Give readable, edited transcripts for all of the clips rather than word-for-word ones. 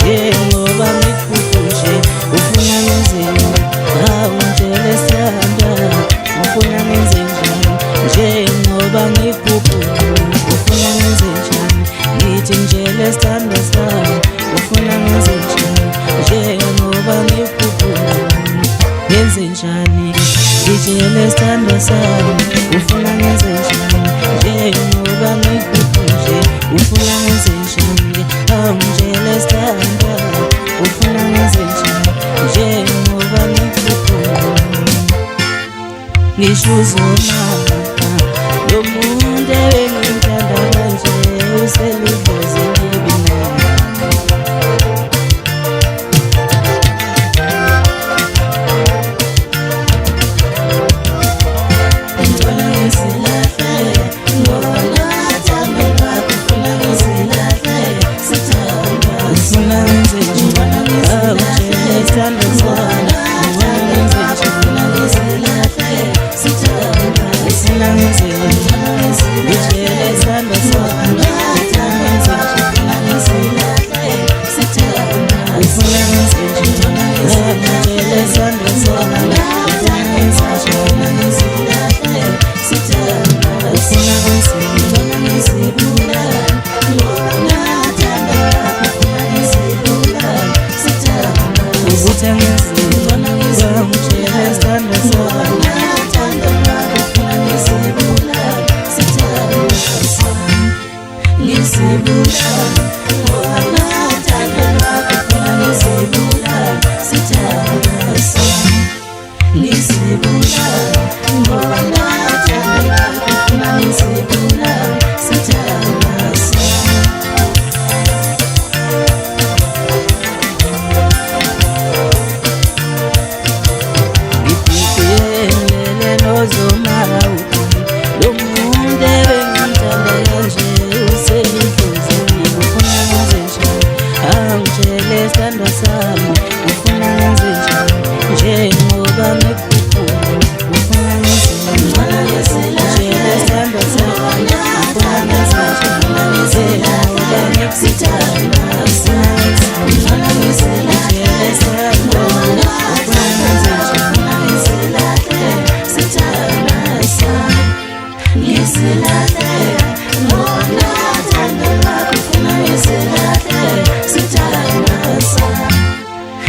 njengoba ngikuphuphe nje ufuna ngenzeni hawu ngitshela sithanda ufuna ngenze njani njengoba ngikuphuphe ufuna ngenze njani ngithi ngitshela sithanda sami ufuna ngenze njani njengoba ngikuphuphe ngenze njani ngitshela sithanda sami ufuna ngenze njani njengoba ngikuphuphe nje ufuna ngenze njani ngitshela sithanda ufuna ngenze njani njengoba ngikuphuphe ngisho uzomama lo muntu engimthanda kanje uselivuze ngibi naye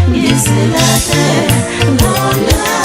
Ngisilahle, ngona